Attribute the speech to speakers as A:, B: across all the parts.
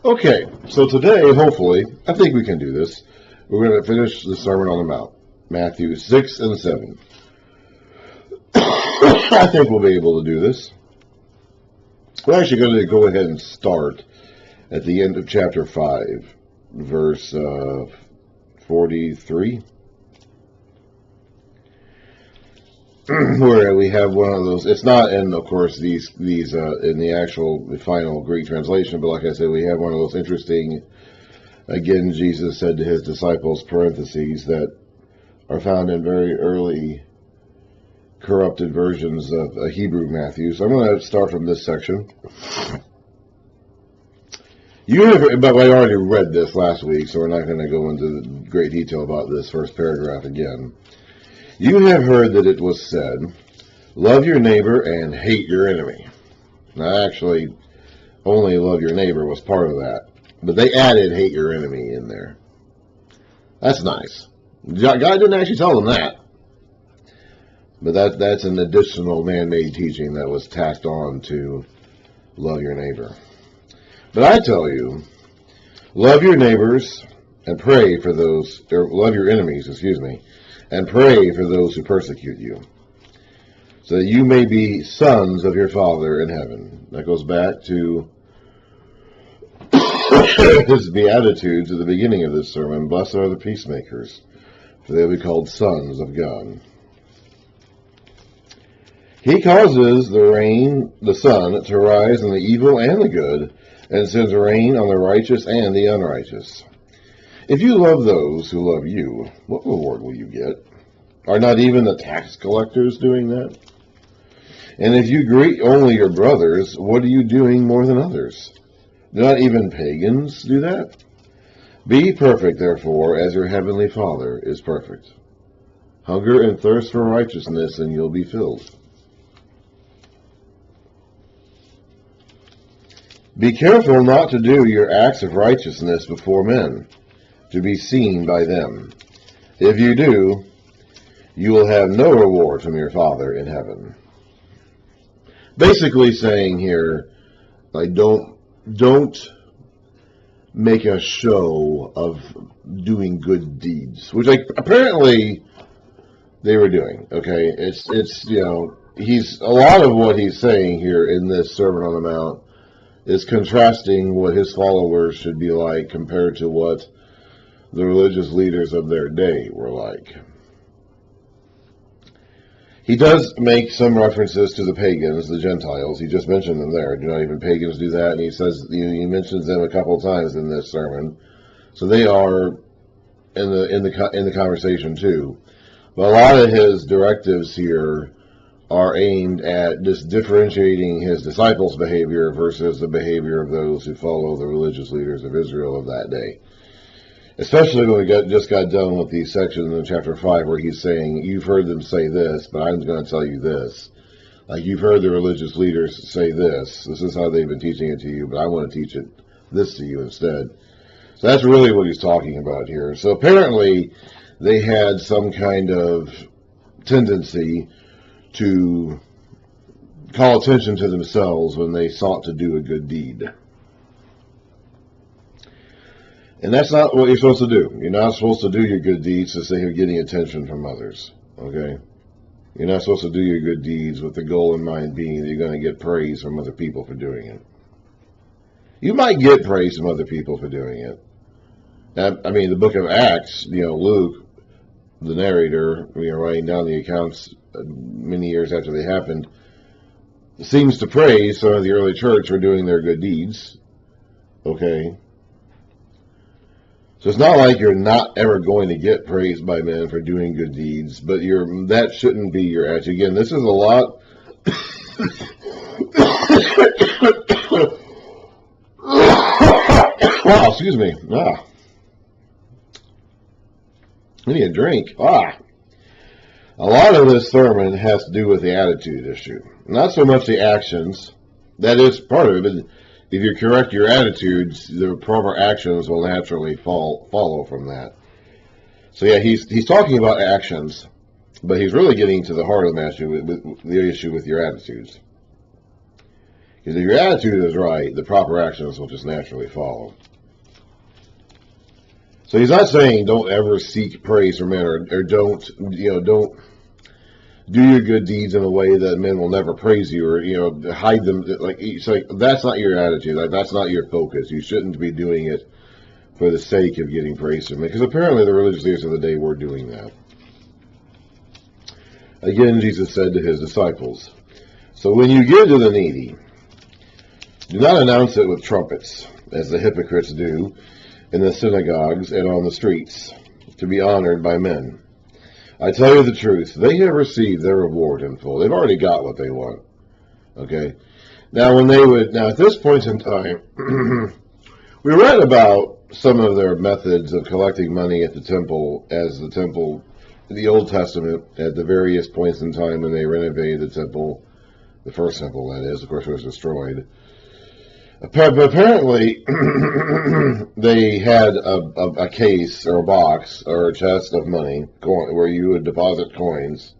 A: Okay, so today, hopefully, I think we can do this. We're going to finish the Sermon on the Mount, Matthew 6 and 7. I think we'll be able to do this. We're actually going to go ahead and start at the end of chapter 5, verse 43. Where we have one of those. It's not in, of course, these in the final Greek translation, but like I said, we have one of those interesting. Again, Jesus said to his disciples, parentheses, that are found in very early corrupted versions of Hebrew Matthew. So I'm going to start from this section. But I already read this last week, so we're not going to go into great detail about this first paragraph again. You have heard that it was said, love your neighbor and hate your enemy. Now, actually, only love your neighbor was part of that. But they added hate your enemy in there. That's nice. God didn't actually tell them that. But that's an additional man-made teaching that was tacked on to love your neighbor. But I tell you, love your neighbors and pray for those, or love your enemies, and pray for those who persecute you, so that you may be sons of your Father in heaven. That goes back to his Beatitudes at the beginning of this sermon. Blessed are the peacemakers, for they will be called sons of God. He causes the sun to rise on the evil and the good, and sends rain on the righteous and the unrighteous. If you love those who love you, what reward will you get? Are not even the tax collectors doing that? And if you greet only your brothers, what are you doing more than others? Do not even pagans do that? Be perfect, therefore, as your heavenly Father is perfect. Hunger and thirst for righteousness, and you'll be filled. Be careful not to do your acts of righteousness before men, to be seen by them. If you do, you will have no reward from your Father in heaven. Basically saying here, like, don't make a show of doing good deeds, which apparently they were doing. Okay, it's a lot of what he's saying here in this Sermon on the Mount is contrasting what his followers should be like compared to what the religious leaders of their day were like. He does make some references to the pagans, the Gentiles. He just mentioned them there. Do not even pagans do that? And he says he mentions them a couple of times in this sermon. So they are in the conversation too. But a lot of his directives here are aimed at just differentiating his disciples' behavior versus the behavior of those who follow the religious leaders of Israel of that day. Especially when we just got done with these sections in chapter 5 where he's saying, you've heard them say this, but I'm going to tell you this. Like, you've heard the religious leaders say this. This is how they've been teaching it to you, but I want to teach this to you instead. So that's really what he's talking about here. So apparently they had some kind of tendency to call attention to themselves when they sought to do a good deed. And that's not what you're supposed to do. You're not supposed to do your good deeds to say you're getting attention from others. Okay? You're not supposed to do your good deeds with the goal in mind being that you're going to get praise from other people for doing it. You might get praise from other people for doing it. Now, the book of Acts, Luke, the narrator, writing down the accounts many years after they happened, seems to praise some of the early church for doing their good deeds. Okay? So it's not like you're not ever going to get praised by men for doing good deeds, but that shouldn't be your attitude. Again, this is a lot. Wow, excuse me. I need a drink. A lot of this sermon has to do with the attitude issue. Not so much the actions. That is part of it, but if you correct your attitudes, the proper actions will naturally follow from that. So yeah, he's talking about actions, but he's really getting to the heart of the issue with your attitudes. Because if your attitude is right, the proper actions will just naturally follow. So he's not saying don't ever seek praise from men, or don't do your good deeds in a way that men will never praise you, or hide them. It's like that's not your attitude. Like, that's not your focus. You shouldn't be doing it for the sake of getting praise from men, because apparently the religious leaders of the day were doing that. Again, Jesus said to his disciples, "So when you give to the needy, do not announce it with trumpets, as the hypocrites do in the synagogues and on the streets, to be honored by men. I tell you the truth, they have received their reward in full." They've already got what they want. Okay? Now at this point in time, we read about some of their methods of collecting money at the temple, in the Old Testament, at the various points in time when they renovated the temple, the first temple, that is, of course, was destroyed. Apparently, they had a case or a box or a chest of money where you would deposit coins.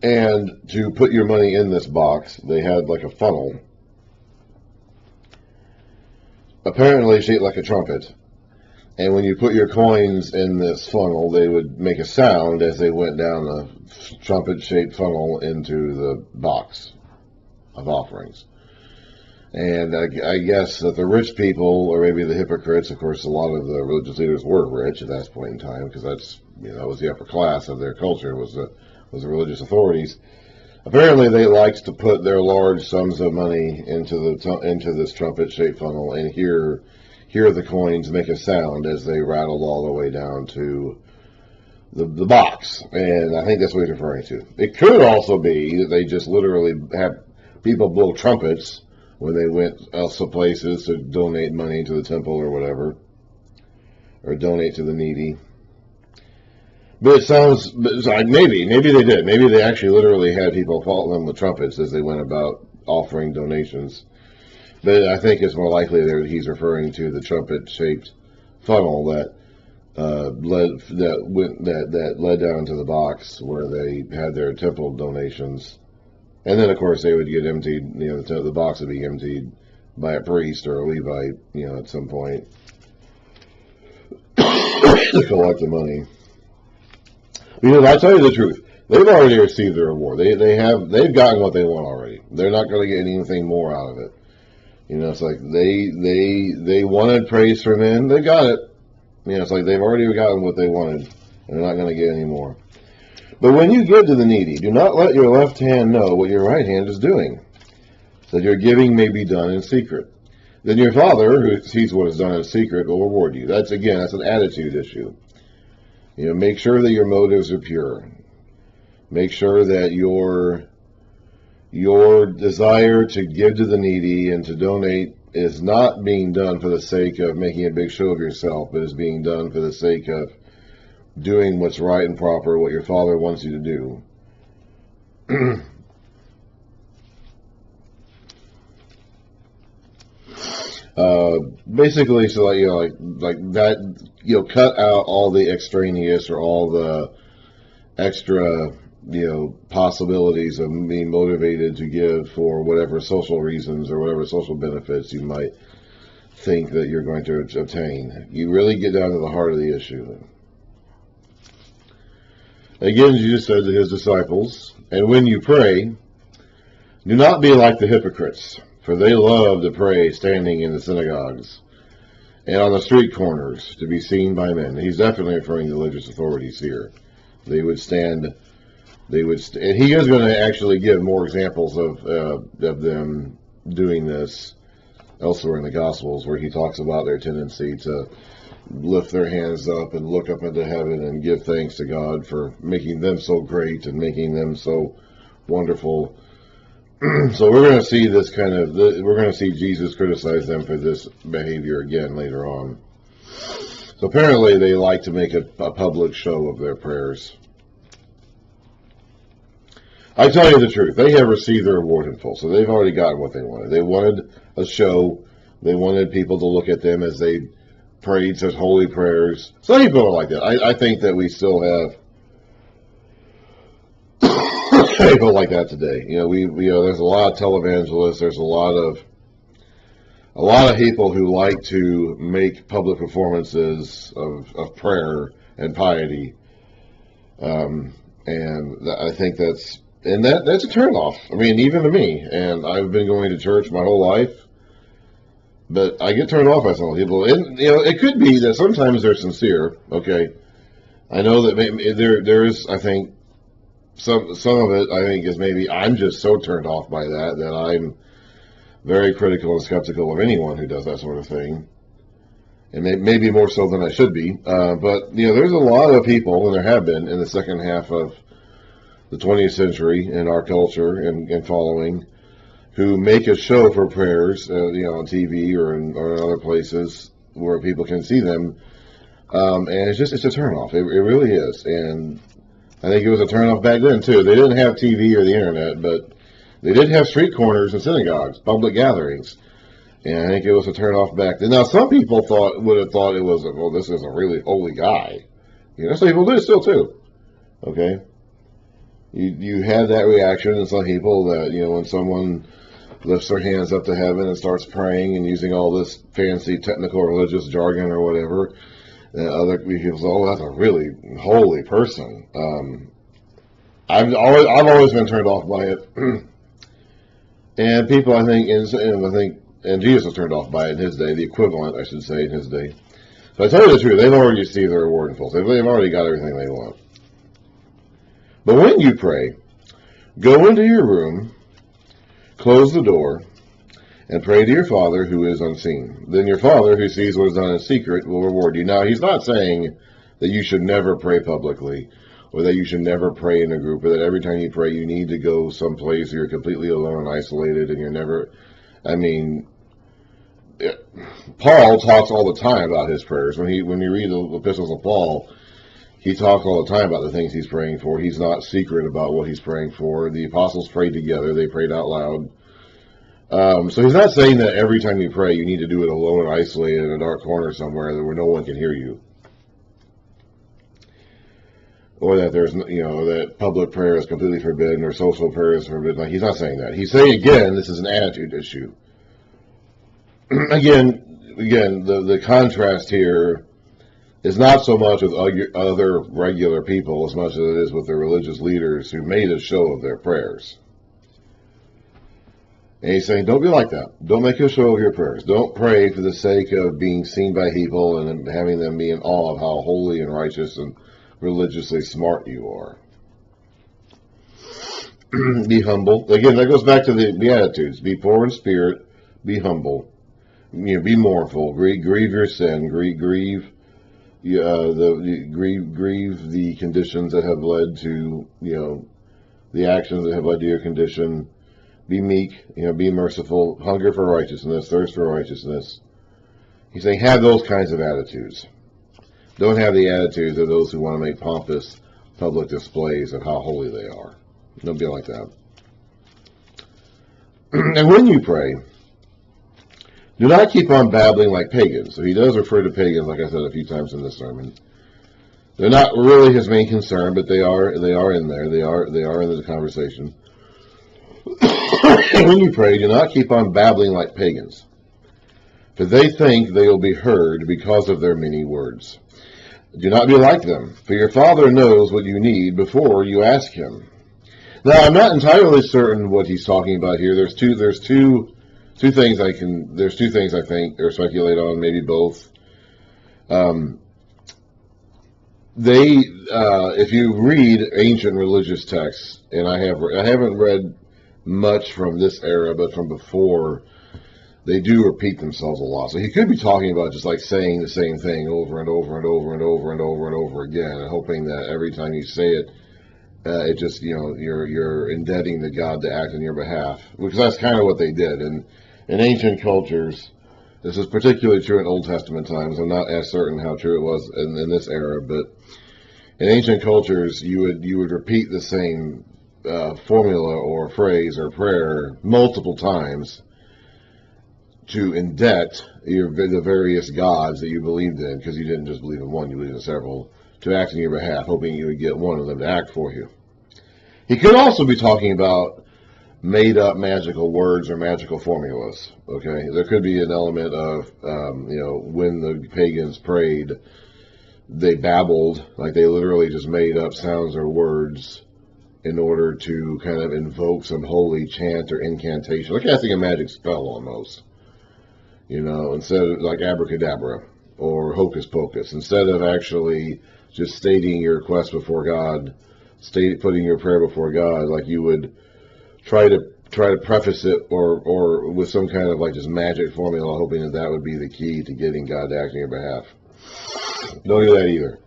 A: And to put your money in this box, they had like a funnel, apparently shaped like a trumpet. And when you put your coins in this funnel, they would make a sound as they went down a trumpet-shaped funnel into the box of offerings. And I guess that the rich people, or maybe the hypocrites, of course, a lot of the religious leaders were rich at that point in time, because that was the upper class of their culture, was the religious authorities. Apparently, they liked to put their large sums of money into this trumpet-shaped funnel and hear the coins make a sound as they rattled all the way down to the box. And I think that's what he's referring to. It could also be that they just literally had people blow trumpets when they went to places to donate money to the temple or whatever, or donate to the needy. But it sounds like maybe they did. Maybe they actually literally had people follow them with trumpets as they went about offering donations. But I think it's more likely that he's referring to the trumpet-shaped funnel that led down to the box where they had their temple donations. And then, of course, they would get emptied. The box would be emptied by a priest or a Levite, at some point to collect the money. Because I tell you the truth, they've already received their reward. They've gotten what they want already. They're not going to get anything more out of it. It's like they wanted praise from men. They got it. It's like they've already gotten what they wanted, and they're not going to get any more. But when you give to the needy, do not let your left hand know what your right hand is doing, so that your giving may be done in secret. Then your Father, who sees what is done in secret, will reward you. That's an attitude issue. Make sure that your motives are pure. Make sure that your desire to give to the needy and to donate is not being done for the sake of making a big show of yourself, but is being done for the sake of doing what's right and proper, what your Father wants you to do. Basically, so like that, cut out all the extraneous or all the extra, possibilities of being motivated to give for whatever social reasons or whatever social benefits you might think that you're going to obtain. You really get down to the heart of the issue. Again, Jesus said to his disciples, "And when you pray, do not be like the hypocrites, for they love to pray standing in the synagogues and on the street corners to be seen by men." He's definitely referring to religious authorities here. They would stand, and he is going to actually give more examples of them doing this elsewhere in the Gospels, where he talks about their tendency to lift their hands up and look up into heaven and give thanks to God for making them so great and making them so wonderful. So we're going to see we're going to see Jesus criticize them for this behavior again later on. So apparently they like to make a public show of their prayers. I tell you the truth, they have received their reward in full, so they've already gotten what they wanted. They wanted a show. They wanted people to look at them as they prayed such holy prayers. Some people are like that. I think that we still have people like that today. There's a lot of televangelists. There's a lot of people who like to make public performances of prayer and piety, and I think that's a turnoff. I mean, even to me. And I've been going to church my whole life, but I get turned off by some people. And it could be that sometimes they're sincere. Okay, I know that there is. I think some of it. I think is maybe I'm just so turned off by that I'm very critical and skeptical of anyone who does that sort of thing, and maybe more so than I should be. But there's a lot of people, and there have been in the second half of the 20th century in our culture and following, who make a show for prayers, on TV or in other places where people can see them, and it's a turnoff. It really is, and I think it was a turnoff back then too. They didn't have TV or the internet, but they did have street corners and synagogues, public gatherings, and I think it was a turnoff back then. Now, some people would have thought it was, well, this is a really holy guy. Some people do still too. Okay, you had that reaction in some people that when someone lifts their hands up to heaven and starts praying and using all this fancy technical religious jargon or whatever, and other people say, "Oh, that's a really holy person." I've always been turned off by it. And people, I think, and Jesus was turned off by it in his day, the equivalent, I should say, in his day. So I tell you the truth, they've already received their reward in full. They've already got everything they want. But when you pray, go into your room, close the door, and pray to your Father who is unseen. Then your Father who sees what is done in secret will reward you. Now, he's not saying that you should never pray publicly, or that you should never pray in a group, or that every time you pray you need to go someplace where you're completely alone and isolated and you're never... Paul talks all the time about his prayers. When you read the epistles of Paul, he talks all the time about the things he's praying for. He's not secret about what he's praying for. The apostles prayed together. They prayed out loud. So he's not saying that every time you pray you need to do it alone and isolated in a dark corner somewhere where no one can hear you. Or that there's, that public prayer is completely forbidden or social prayer is forbidden. Like, he's not saying that. He's saying, again, this is an attitude issue. again, the contrast here is not so much with other regular people as much as it is with the religious leaders who made a show of their prayers. And he's saying, don't be like that. Don't make a show of your prayers. Don't pray for the sake of being seen by people and having them be in awe of how holy and righteous and religiously smart you are. Be humble. Again, that goes back to the Beatitudes. Be poor in spirit. Be humble. Be mournful. Grieve your sin. Grieve the conditions that have led to the actions that have led to your condition. Be meek. Be merciful. Hunger for righteousness. Thirst for righteousness. He's saying have those kinds of attitudes. Don't have the attitudes of those who want to make pompous public displays of how holy they are. Don't be like that. And when you pray, do not keep on babbling like pagans. So he does refer to pagans, like I said a few times in this sermon. They're not really his main concern, but they are in there. They are in the conversation. And when you pray, do not keep on babbling like pagans, for they think they will be heard because of their many words. Do not be like them, for your Father knows what you need before you ask him. Now, I'm not entirely certain what he's talking about here. There's two things I think, or speculate on, maybe both. If you read ancient religious texts, and I haven't read much from this era, but from before, they do repeat themselves a lot. So he could be talking about just like saying the same thing over and over and over and over and over and over again, and hoping that every time you say it, it just, you're indebting to God to act on your behalf, because that's kind of what they did. And in ancient cultures, this is particularly true in Old Testament times. I'm not as certain how true it was in this era, but in ancient cultures, you would repeat the same formula or phrase or prayer multiple times to indebt the various gods that you believed in, because you didn't just believe in one, you believed in several, to act on your behalf, hoping you would get one of them to act for you. He could also be talking about made up magical words or magical formulas. Okay, there could be an element of when the pagans prayed, they babbled, like they literally just made up sounds or words in order to kind of invoke some holy chant or incantation, like casting a magic spell almost. Instead of like abracadabra or hocus pocus, instead of actually just stating your request before God, putting your prayer before God, like you would try to preface it or with some kind of like just magic formula, hoping that would be the key to getting God to act on your behalf. Don't do that either.